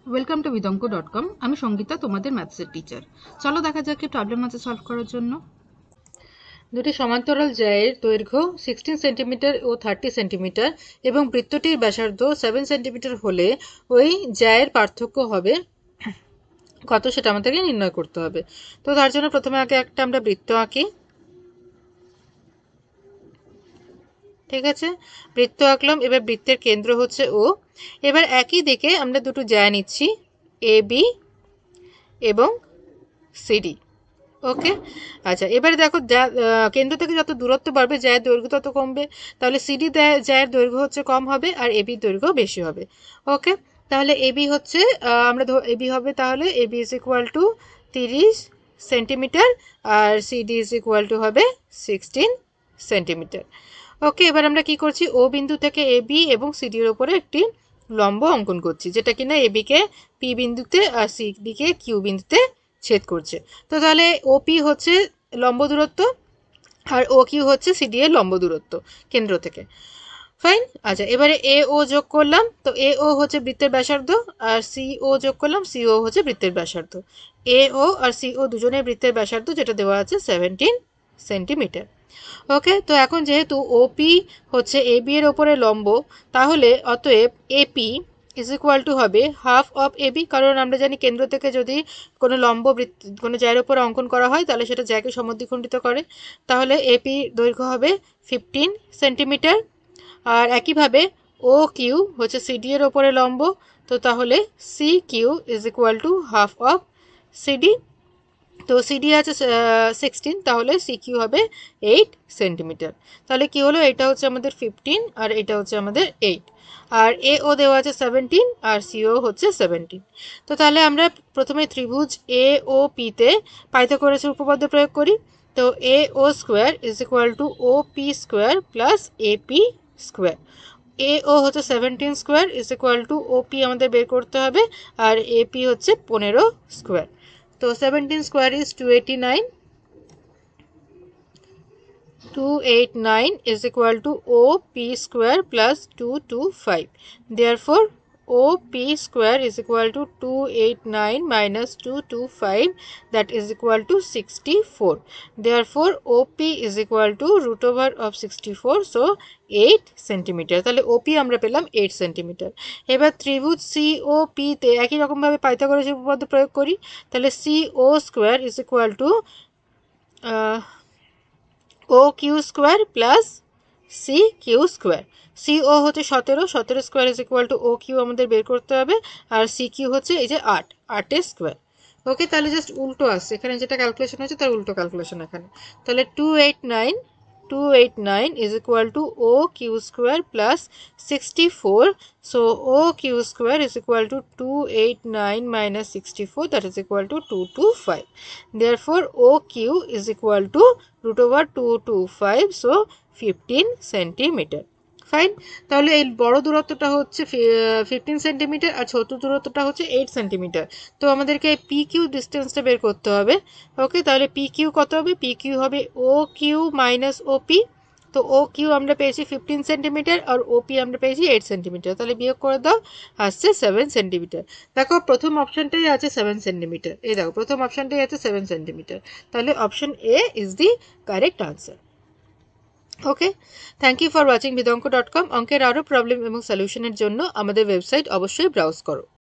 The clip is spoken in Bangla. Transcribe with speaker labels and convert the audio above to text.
Speaker 1: Welcome to vidonko.com। আমি সঙ্গীতা, তোমাদের ম্যাথসের টিচার। চলো দেখা যাক কি প্রবলেম আছে সলভ করার জন্য। দুটি সমান্তরাল জ্যায়ের দৈর্ঘ্য 16 সেন্টিমিটার ও 30 সেন্টিমিটার এবং বৃত্তটির ব্যাসার্ধ 7 সেন্টিমিটার হলে ওই জ্যায়ের পার্থক্য হবে কত, সেটা আমাদেরকে নির্ণয় করতে হবে। তো তার জন্য প্রথমে আগে একটা আমরা বৃত্ত আঁকি। ঠিক আছে, বৃত্ত আঁকলাম। এবার বৃত্তের কেন্দ্র হচ্ছে ও। এবার একই দিকে আমরা দুটো জ্যা নিচ্ছি, এ বি এবং সিডি। ওকে, আচ্ছা এবারে দেখো কেন্দ্র থেকে যত দূরত্ব বাড়বে জ্যায়ের দৈর্ঘ্য তত কমবে। তাহলে সিডি জ্যায়ের দৈর্ঘ্য হচ্ছে কম হবে আর এবির দৈর্ঘ্য বেশি হবে। ওকে, তাহলে এবি হচ্ছে আমরা এবি হবে, তাহলে AB is equal to 30 centimetre আর সিডি ইজ ইকুয়াল টু হবে 16 সেন্টিমিটার। ওকে, এবার আমরা কি করছি, ও বিন্দু থেকে এবি এবং সিডির ওপরে একটি লম্ব অঙ্কন করছি, যেটা কিনা এবিকে পি বিন্দুতে আর সিডিকে কিউ বিন্দুতে ছেদ করছে। তো তাহলে ওপি হচ্ছে লম্ব দূরত্ব আর ও কিউ হচ্ছে সিডি এর লম্ব দূরত্ব কেন্দ্র থেকে। ফাইন। আচ্ছা এবারে এ ও যোগ করলাম, তো এ ও হচ্ছে বৃত্তের ব্যাসার্ধ আর সি ও যোগ করলাম, সি ও হচ্ছে বৃত্তের ব্যাসার্ধ। এ ও আর সি ও দুজনের বৃত্তের ব্যাসার্ধ যেটা দেওয়া আছে 17 সেন্টিমিটার। ওকে, তো এখন যেহেতু ওপি হচ্ছে এবি এর ওপরে লম্ব, তাহলে অতএব এপি ইজ ইকুয়াল টু হবে হাফ অফ এবি, কারণ আমরা জানি কেন্দ্র থেকে যদি কোনো লম্ব কোনো জ্যায়ের উপরে অঙ্কন করা হয় তাহলে সেটা জ্যাকে সমদ্বিখণ্ডিত করে। তাহলে এপি দৈর্ঘ্য হবে 15 সেন্টিমিটার। আর একইভাবে ও কিউ হচ্ছে সিডি এর ওপরে লম্ব, তো তাহলে C Q is equal to half of CD. তো সিডি আছে 16, তাহলে সিকিউ হবে 8 সেন্টিমিটার। তাহলে কি হলো, এটা হচ্ছে আমাদের 15 আর এটা হচ্ছে আমাদের 8। আর এ ও দেওয়া আছে 17 আর সিও হচ্ছে 17। তো তাহলে আমরা প্রথমে ত্রিভুজ এ ও পিতে পাইথাগোরাসের উপপাদ্য প্রয়োগ করি। তো A O square is equal to O P square plus AP square. A O হচ্ছে 17 square is equal to O P আমাদের বের করতে হবে আর এপি হচ্ছে 15 স্কোয়ার। তো 17 square is 289. 289 is equal to OP square plus 225. Therefore, OP square is equal to 289 minus 225, that is equal to 64. Therefore, OP is equal to root over of 64, so 8 centimetre. তাহলে OP আমরা পেলাম 8 সেন্টিমিটার। এবার ত্রিভুজ COP তে একই রকমভাবে পাইথাগোরাসের উপপাদ্য প্রয়োগ করি। তাহলে CO square is equal to O Q square plus C Q square. C O হচ্ছে 17 square is equal to O Q আমাদের বের করতে হবে আর সি কিউ হচ্ছে এই যে 8 স্কোয়ার। ওকে, তাহলে জাস্ট উল্টো আসছে, এখানে যেটা ক্যালকুলেশন হচ্ছে তার উল্টো ক্যালকুলেশন এখানে। তাহলে 289 is equal to O Q square plus 64. So O Q square is equal to 289 minus 64, that is equal to 225. Therefore O Q is equal to root over 225, so 15 centimeter. Fine. তাহলে এই বড় দূরত্বটা হচ্ছে 15 সেন্টিমিটার আর ছোট দূরত্বটা হচ্ছে 8 সেন্টিমিটার। তো আমাদেরকে পি কিউ ডিস্টেন্সটা বের করতে হবে। ওকে, তাহলে পি কিউ কত হবে, পি কিউ হবে ও কিউ মাইনাস ওপি। তো ও কিউ আমরা পেয়েছি 15 সেন্টিমিটার আর ওপি আমরা পেয়েছি 8 সেন্টিমিটার। তাহলে বিয়োগ করে দাও, আসছে 7 সেন্টিমিটার। দেখো প্রথম অপশনটাই আছে 7 সেন্টিমিটার, এই দেখো প্রথম অপশনটাই আছে 7 সেন্টিমিটার। তাহলে option A is the correct answer. Okay, thank you for watching vidonko.com। অঙ্কের আরও প্রবলেম এবং সলিউশনের জন্য আমাদের ওয়েবসাইট অবশ্যই ব্রাউজ করো।